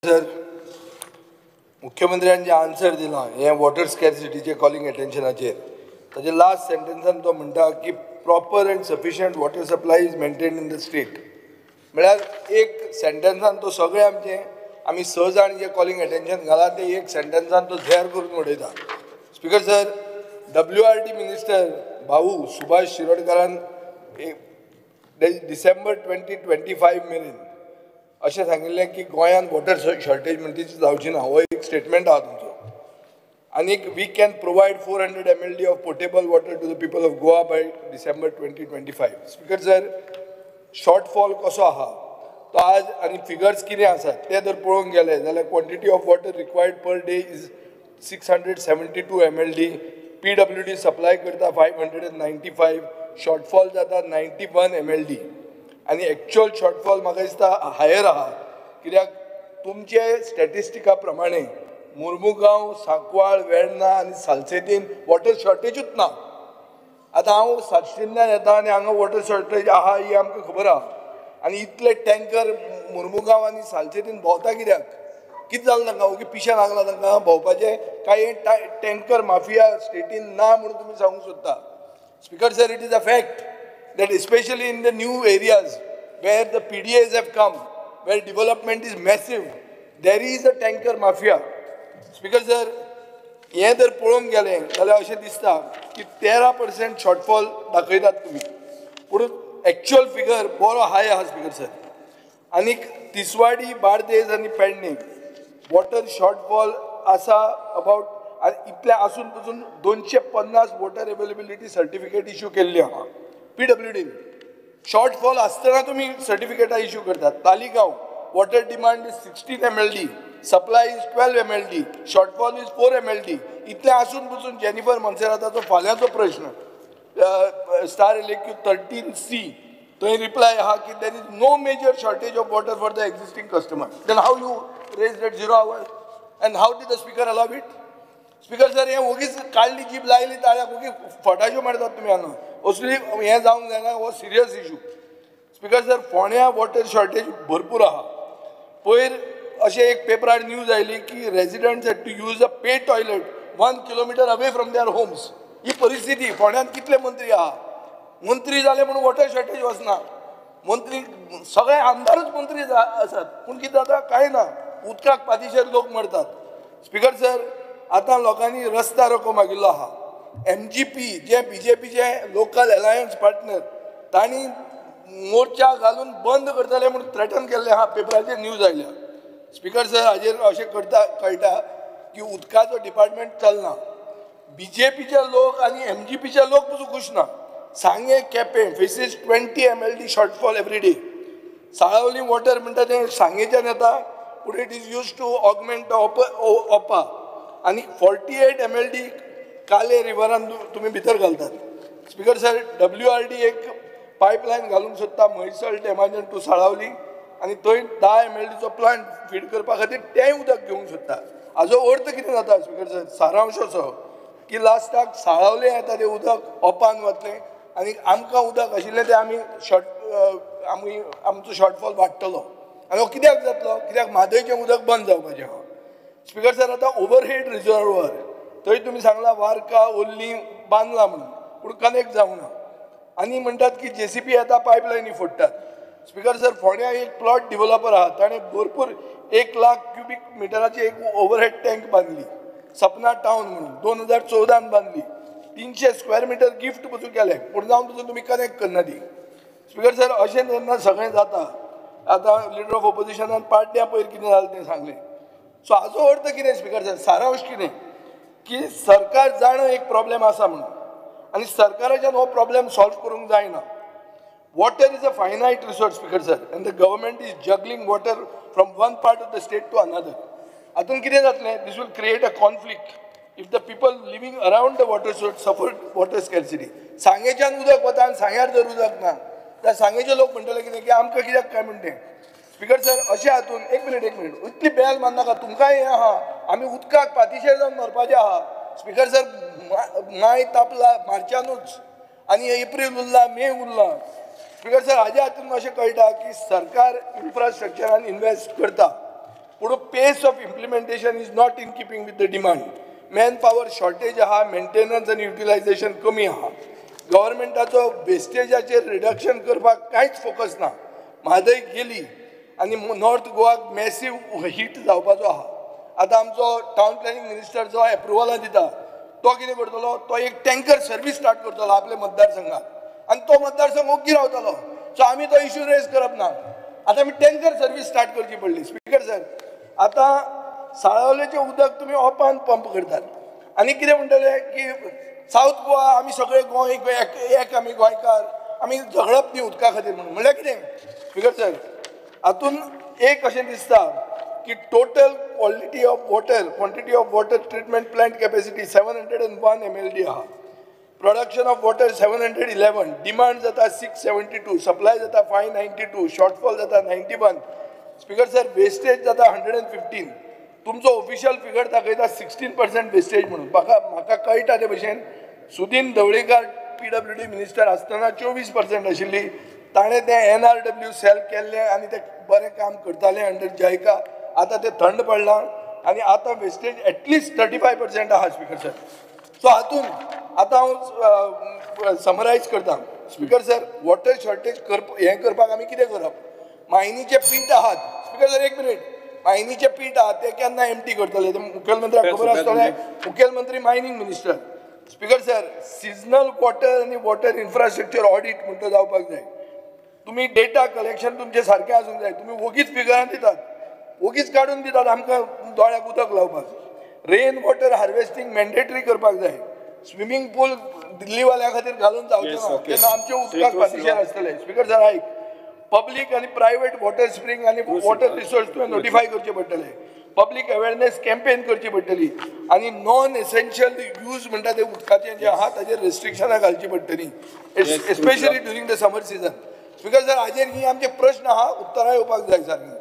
Sir मुख्यमंत्र्यांनी answer दिला हे वॉटर स्कॅर्सिटीचे कॉलिंग अटेन्शनाचेर ताजे लास्ट सेंटेन्सान तो म्हणटा की proper and sufficient water supply is maintain in the state म्हळ्यार एक सेंटेन्सान तो सगळे आमी स जाण जे कॉलिंग अटेन्शन घाला ते एक सेंटेन्सान तो झॅर करून उडयता. स्पीकर सर WRD मिनिस्टर भाऊ सुभाष शिरोडकरान डिसेंबर 2025 मेरेन अशें सांगिल्लें की गोंयांत वॉटर शॉर्टेज म्हणटा ती जावची ना. हो एक स्टेटमेंट आहा तुमचो. आनीक we can provide 400 mld of portable water to the people of Goa by December 2025. Speaker sir shortfall कसो आहा तो आज आनी फिगर्स कितें आसात ते जर पळोवंक गेले जाल्यार quantity of water required per day is 672 mld. PWD supply करता 595. शॉर्टफॉल जाता 91 mld. आनी एक्चुअल शॉर्टफॉल म्हाका दिसता हायर आहा कित्याक तुमचे स्टॅटिस्टिका प्रमाणे मुर्मुगांव, सांकवाळ, वेर्णा आनी सालसेतीन वॉटर शॉर्टेजूच ना. आतां हांव सातशिंच्यान येता आनी हांगा वॉटर शॉर्टेज आहा ही आमकां खबर आहा. आनी इतले टँकर मुर्मुगांव आनी सालसेतीन भोंवता कित्याक? कितें जालें तांकां? ओके पिशें लागलां तांकां भोंवपाचें काय टँकर माफिया स्टेटीन ना म्हणून तुमी सांगूंक सोदता? Speaker sir it is a fact that especially in the new areas where the PDAs have come, where development is massive, there is a tanker mafia. Speaker sir, हे जर पळोवंक गेलें जाल्यार अशें दिसता की 13% शॉर्टफॉल दाखयतात तुमी पूण एक्चुअल फिगर बरो हाय आहा स्पीकर सर. आनीक तिसवाडी, बार्देस आनी पेडणे वॉटर शॉर्टफॉल आसा अबावट आनी इतले आसून पसून 250 वॉटर अवेलेबिलिटी सर्टिफिकेट इश्यू केल्ली आहा. PWD शॉर्टफॉल आसतना तुमी सर्टिफिकेटां इश्यू करतात. Taleigao water demand is 16 mld, supply is 12 mld, shortfall is 4 mld. इतले आसून पसून जेनिफर मोन्सेराताचो फाल्यांचो प्रश्न स्टार इलेक्यू 13C थंय रिप्लाय आहा की there is no major shortage of water for the existing customer. Then how you raise that 0 hours and how did the speaker allow it? Speaker sir हे ओगीच काडली जीब लायली ताळ्याक ओगी फटाच्यो मारतात तुमी हांगा. असली हें जावंक जायना. हो सिरियस इशू. स्पीकर सर फोंड्या वॉटर शॉर्टेज भरपूर आहा. पयर अशें एक पेपरार न्यूज आयली की residents had to use a pay toilet 1 kilometer away from their homes. ही परिस्थिती फोंड्यात कितले मंत्री आहा? मंत्री जाले म्हणून वॉटर शॉर्टेज वचना. मंत्री सगळे आमदारूच मंत्री आसात पूण कितें जाता कांय ना. उदकाक पातीशेर लोक मरतात. स्पीकर सर आतां लोकांनी रस्ता रोको मागिल्लो आहा. MGP जे BJPचे लोकल अलायन्स पार्टनर तांणी मोर्चा घालून बंद करतले म्हणून थ्रेटन केल्ले आहा. पेपराचेर न्यूज आयल्या. स्पीकर सर हाजेर अशें कळटा की उदकाचो डिपार्टमेंट चलना. BJPचे लोक आनी MGPचे लोक पसून खुश ना. सांगे Quepem faces 20 mld shortfall every day. Salaulim water म्हणटा तें सांगेच्यान येता पूण it is used to augment ओपा आनी 48 mld काले रिवरान तुमी भितर घालतात. स्पीकर सर WRD एक पायपलायन घालूंक सोदता म्हैसळ डेमाच्यान टू साळावली आनी थंय 10 mldचो प्लांट फीड करपा खातीर तेंय उदक घेवंक सोदता. हाजो अर्थ कितें जाता स्पीकर सर? सारांश असो की लास्टाक साळावले येता तें उदक ओपान वतलें आनी आमकां उदक आशिल्लें तें आमी आमचो शॉर्टफॉल वाडटलो. आनी हो कित्याक जातलो? कित्याक म्हादयचें उदक बंद जावपाचें आहा. स्पीकर सर आतां ओवरहेड रिजर्वर थंय तुमी सांगला वार्का ओल्ली बांदला म्हणून पूण कनेक्ट जावंक ना. आनी म्हणटात की JCB येता पायपलायनी फोडटात. स्पीकर सर फोंड्या एक प्लॉट डेव्हलपर आहा ताणें भरपूर 1 लाख क्युबिक मिटराची एक ओवरहेड टँक बांदली. सपना टावन म्हणून 2014 बांदली. 300 स्क्वेअर मिटर गिफ्ट पसून केलें पूण जावन पसून तुमी कनेक्ट करना ती. स्पीकर सर अशें जेन्ना सगळें जाता आतां लिडर ऑफ ऑपोजिशनान पार्ट्या पयर कितें जालें तें सांगलें. सो हाजो अर्थ कितें स्पीकर सर? सारांश कितें की सरकार जाणा एक प्रॉब्लेम आसा म्हणून आनी सरकाराच्यान हो प्रॉब्लेम सॉल्व करूंक जायना. Water is a finite resource speaker sir and the government is juggling water from one part of the state to another. हातून कितें जातलें? This will create a conflict if the people living around the water source suffer water scarcity. सांगेच्यान उदक वता आनी सांग्यार जर उदक ना त्या सांगेचे लोक म्हणटले कितें की आमकां कित्याक काय म्हणटें. स्पीकर सर अशें हातून एक मिनीट इतली बेल मारनाका. तुमकांय हें आहा आमी उदकाक पातीशेर जावन मरपाचें आहा. स्पीकर सर माय तापला मार्चानूच आनी एप्रील उरला मे उरला. स्पीकर सर हाज्या हातून अशें कळटा की सरकार इन्फ्रास्ट्रक्चरान इन्वेस्ट करता पूण pace of implementation is not in keeping with the demand. Manpower shortage आहा, मेंटेनन्स आनी युटिलायझेशन कमी आहा. गव्हर्मेंटाचो वेस्टेजाचेर रिडक्शन करपाक कांयच फोकस ना. म्हादय गेली आनी नॉर्थ गोवाक मॅसीव हीट जावपाचो आहा. आतां आमचो टावन प्लॅनिंग मिनिस्टर जो एप्रुवलां दिता तो कितें करतलो, तो एक टँकर सर्वीस स्टार्ट करतलो आपल्या मतदारसंघात आनी तो मतदारसंघ ओग्गी रावतलो. सो आमी तो इश्यू रेज करप ना. आतां आमी टँकर सर्वीस स्टार्ट करची पडली. स्पिकर सर, आतां साळावलेचें उदक तुमी ओपान पंप करतात आनी कितें म्हणटले की सावथ गोवा आमी सगळे गोंय एक आमी गोंयकार, आमी झगडप न्ही उदका खातीर म्हणून. म्हणल्यार कितें स्पिकर सर, हातून एक अशें दिसता की total quantity of water treatment plant capacity 701 MLD आहा. प्रोडक्शन ऑफ वॉटर 711, डिमांड जाता 672, सप्लाय जाता 592, शॉर्टफॉल जाता 91. स्पिकर सर, वेस्टेज जाता 115. तुमचो ऑफिशियल फिगर दाखयता 16% वेस्टेज म्हणून. म्हाका कळटा ते भशेन सुदीन ढवळीकर PWD मिनिस्टर आसतना 24% आशिल्ली. ताणें तें NRW सेल केल्लें आनी तें बरें काम करतालें अंडर जायका. आतां तें थंड पडलां आनी आतां वेस्टेज एटलिस्ट 35% आहा. स्पिकर सर, सो हातून आतां हांव समरायज करता. स्पिकर सर, वॉटर शॉर्टेज हें करपाक आमी कितें करप? मायनीचे पीट आहात. स्पिकर सर, एक मिनीट. मायनीचे पीट आहात ते केन्ना एम्प्टी करतले? ते मुखेलमंत्र्याक खबर आसतलें. मुखेलमंत्री mining minister. Speaker sir, seasonal water आनी वॉटर इन्फ्रास्ट्रक्चर ऑडिट म्हणटा जावपाक जाय. तुमी डेटा कलेक्शन तुमचें सारकें आसूंक जाय. तुमी वोगीच फिगरां दितात, वोगीच काडून दितात आमकां दोळ्याक उदक लावपाक. रेन वॉटर हार्वेस्टिंग मॅन्डेटरी करपाक जाय. स्विमींग पूल दिल्लीवाल्या खातीर घालून जावचें ना, तेन्ना आमचे उदकाक फाटीशेर आसतले. स्पिकर सर, आयक, पब्लीक आनी प्रायवेट वॉटर स्प्रिंग आनी वॉटर रिसोर्स तुवें नोटिफाय करचे पडटले. पब्लीक अवेरनेस कॅम्पेन करची पडटली आनी नॉन एसेन्शियल यूज म्हणटा ते उदकाचें जें आहा ताचेर रेस्ट्रिक्शनां घालची पडटली, especially during the summer season. Speaker sir, हाजेर ही आमचे प्रश्न आहा, उत्तरां येवपाक जाय सारकीं.